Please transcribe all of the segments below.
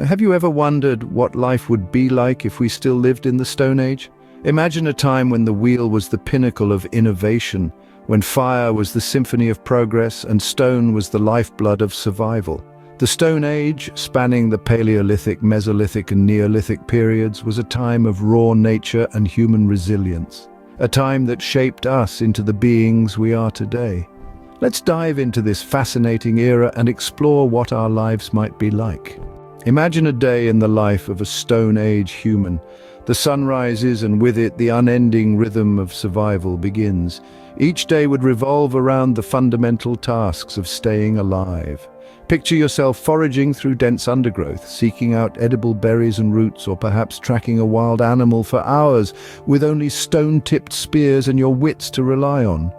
Have you ever wondered what life would be like if we still lived in the Stone Age? Imagine a time when the wheel was the pinnacle of innovation, when fire was the symphony of progress and stone was the lifeblood of survival. The Stone Age, spanning the Paleolithic, Mesolithic and Neolithic periods, was a time of raw nature and human resilience, a time that shaped us into the beings we are today. Let's dive into this fascinating era and explore what our lives might be like. Imagine a day in the life of a Stone Age human. The sun rises and with it the unending rhythm of survival begins. Each day would revolve around the fundamental tasks of staying alive. Picture yourself foraging through dense undergrowth, seeking out edible berries and roots, or perhaps tracking a wild animal for hours with only stone-tipped spears and your wits to rely on.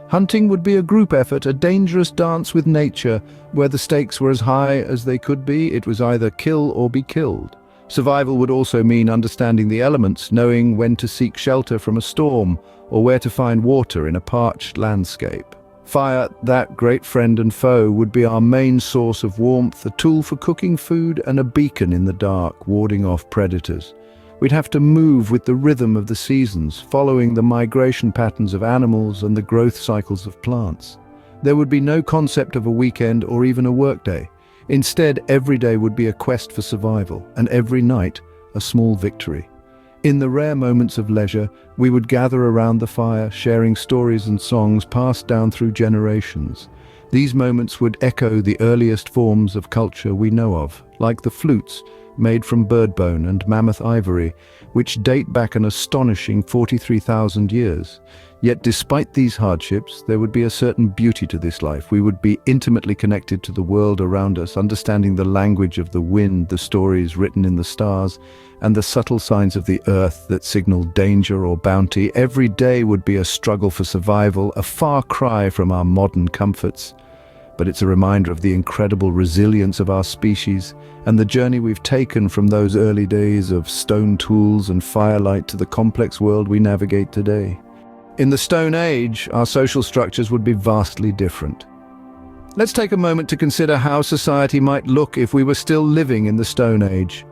Hunting would be a group effort, a dangerous dance with nature, where the stakes were as high as they could be. It was either kill or be killed. Survival would also mean understanding the elements, knowing when to seek shelter from a storm, or where to find water in a parched landscape. Fire, that great friend and foe, would be our main source of warmth, a tool for cooking food and a beacon in the dark, warding off predators. We'd have to move with the rhythm of the seasons, following the migration patterns of animals and the growth cycles of plants. There would be no concept of a weekend or even a workday. Instead, every day would be a quest for survival, and every night, a small victory. In the rare moments of leisure, we would gather around the fire, sharing stories and songs passed down through generations. These moments would echo the earliest forms of culture we know of, like the flutes, made from bird bone and mammoth ivory, which date back an astonishing 43,000 years. Yet despite these hardships, there would be a certain beauty to this life. We would be intimately connected to the world around us, understanding the language of the wind, the stories written in the stars, and the subtle signs of the earth that signal danger or bounty. Every day would be a struggle for survival, a far cry from our modern comforts. But it's a reminder of the incredible resilience of our species and the journey we've taken from those early days of stone tools and firelight to the complex world we navigate today. In the Stone Age, our social structures would be vastly different. Let's take a moment to consider how society might look if we were still living in the Stone Age.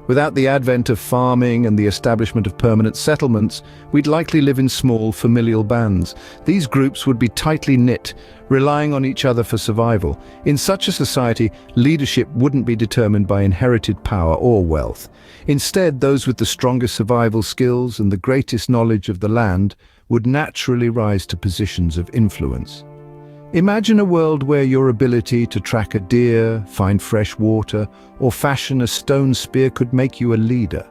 Without the advent of farming and the establishment of permanent settlements, we'd likely live in small, familial bands. These groups would be tightly knit, relying on each other for survival. In such a society, leadership wouldn't be determined by inherited power or wealth. Instead, those with the strongest survival skills and the greatest knowledge of the land would naturally rise to positions of influence. Imagine a world where your ability to track a deer, find fresh water, or fashion a stone spear could make you a leader.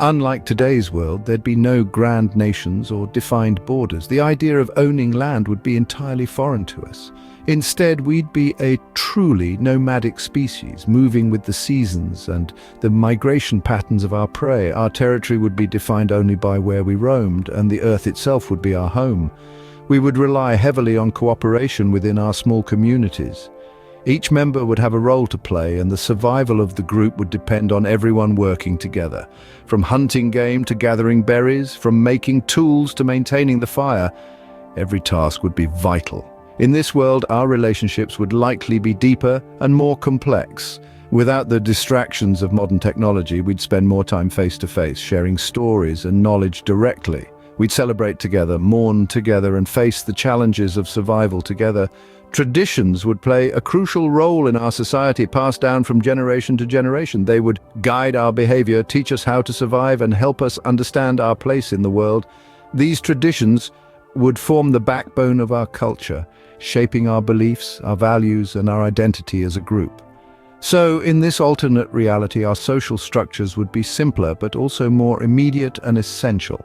Unlike today's world, there'd be no grand nations or defined borders. The idea of owning land would be entirely foreign to us. Instead, we'd be a truly nomadic species, moving with the seasons and the migration patterns of our prey. Our territory would be defined only by where we roamed, and the earth itself would be our home. We would rely heavily on cooperation within our small communities. Each member would have a role to play, and the survival of the group would depend on everyone working together. From hunting game to gathering berries, from making tools to maintaining the fire, every task would be vital. In this world, our relationships would likely be deeper and more complex. Without the distractions of modern technology, we'd spend more time face-to-face, sharing stories and knowledge directly. We'd celebrate together, mourn together, and face the challenges of survival together. Traditions would play a crucial role in our society, passed down from generation to generation. They would guide our behavior, teach us how to survive, and help us understand our place in the world. These traditions would form the backbone of our culture, shaping our beliefs, our values, and our identity as a group. So, in this alternate reality, our social structures would be simpler, but also more immediate and essential.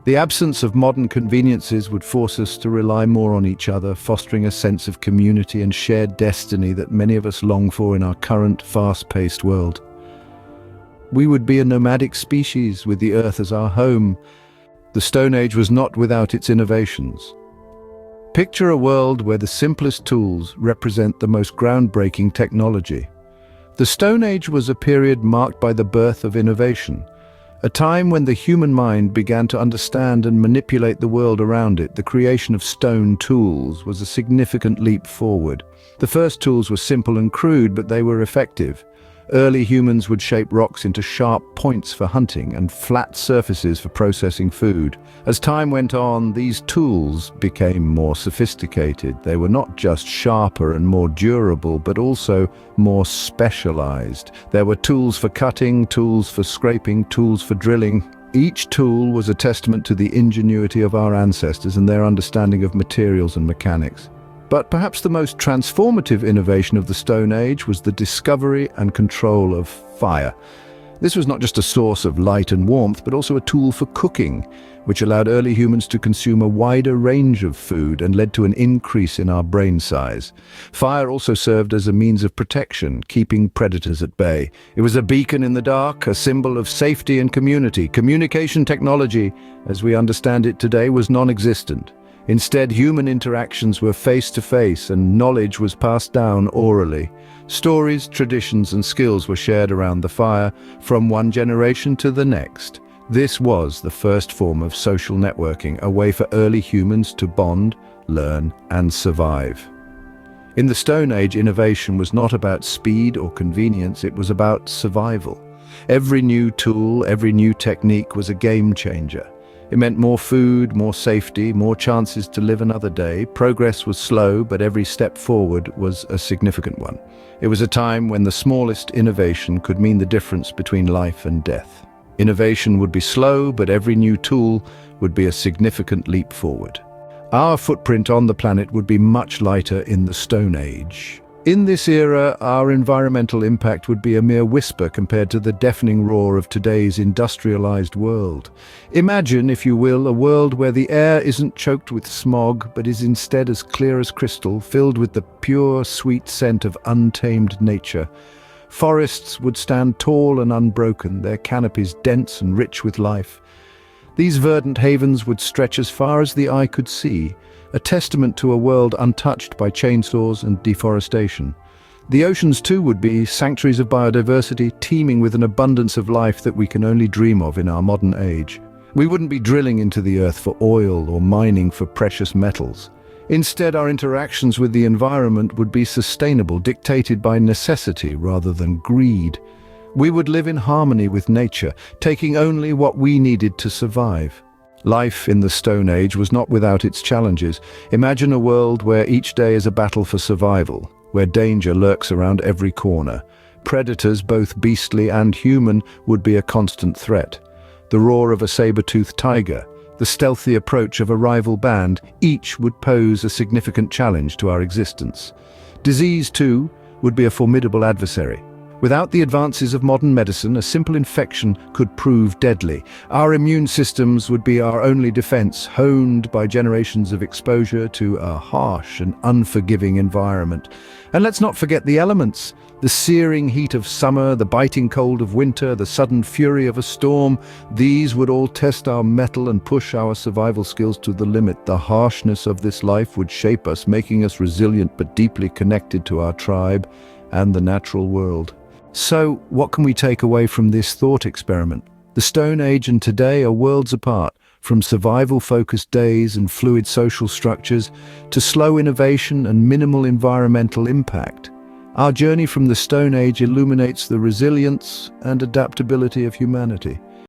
The absence of modern conveniences would force us to rely more on each other, fostering a sense of community and shared destiny that many of us long for in our current, fast-paced world. We would be a nomadic species with the earth as our home. The Stone Age was not without its innovations. Picture a world where the simplest tools represent the most groundbreaking technology. The Stone Age was a period marked by the birth of innovation. A time when the human mind began to understand and manipulate the world around it. The creation of stone tools was a significant leap forward. The first tools were simple and crude, but they were effective. Early humans would shape rocks into sharp points for hunting and flat surfaces for processing food. As time went on, these tools became more sophisticated. They were not just sharper and more durable, but also more specialized. There were tools for cutting, tools for scraping, tools for drilling. Each tool was a testament to the ingenuity of our ancestors and their understanding of materials and mechanics. But perhaps the most transformative innovation of the Stone Age was the discovery and control of fire. This was not just a source of light and warmth, but also a tool for cooking, which allowed early humans to consume a wider range of food and led to an increase in our brain size. Fire also served as a means of protection, keeping predators at bay. It was a beacon in the dark, a symbol of safety and community. Communication technology, as we understand it today, was non-existent. Instead, human interactions were face-to-face and knowledge was passed down orally. Stories, traditions, and skills were shared around the fire from one generation to the next. This was the first form of social networking, a way for early humans to bond, learn, and survive. In the Stone Age, innovation was not about speed or convenience, it was about survival. Every new tool, every new technique was a game changer. It meant more food, more safety, more chances to live another day. Progress was slow, but every step forward was a significant one. It was a time when the smallest innovation could mean the difference between life and death. Innovation would be slow, but every new tool would be a significant leap forward. Our footprint on the planet would be much lighter in the Stone Age. In this era, our environmental impact would be a mere whisper compared to the deafening roar of today's industrialized world. Imagine, if you will, a world where the air isn't choked with smog, but is instead as clear as crystal, filled with the pure, sweet scent of untamed nature. Forests would stand tall and unbroken, their canopies dense and rich with life. These verdant havens would stretch as far as the eye could see, a testament to a world untouched by chainsaws and deforestation. The oceans too would be sanctuaries of biodiversity, teeming with an abundance of life that we can only dream of in our modern age. We wouldn't be drilling into the earth for oil or mining for precious metals. Instead, our interactions with the environment would be sustainable, dictated by necessity rather than greed. We would live in harmony with nature, taking only what we needed to survive. Life in the Stone Age was not without its challenges. Imagine a world where each day is a battle for survival, where danger lurks around every corner. Predators, both beastly and human, would be a constant threat. The roar of a saber-toothed tiger, the stealthy approach of a rival band, each would pose a significant challenge to our existence. Disease, too, would be a formidable adversary. Without the advances of modern medicine, a simple infection could prove deadly. Our immune systems would be our only defense, honed by generations of exposure to a harsh and unforgiving environment. And let's not forget the elements. The searing heat of summer, the biting cold of winter, the sudden fury of a storm. These would all test our mettle and push our survival skills to the limit. The harshness of this life would shape us, making us resilient but deeply connected to our tribe and the natural world. So, what can we take away from this thought experiment? The Stone Age and today are worlds apart, from survival-focused days and fluid social structures to slow innovation and minimal environmental impact. Our journey from the Stone Age illuminates the resilience and adaptability of humanity.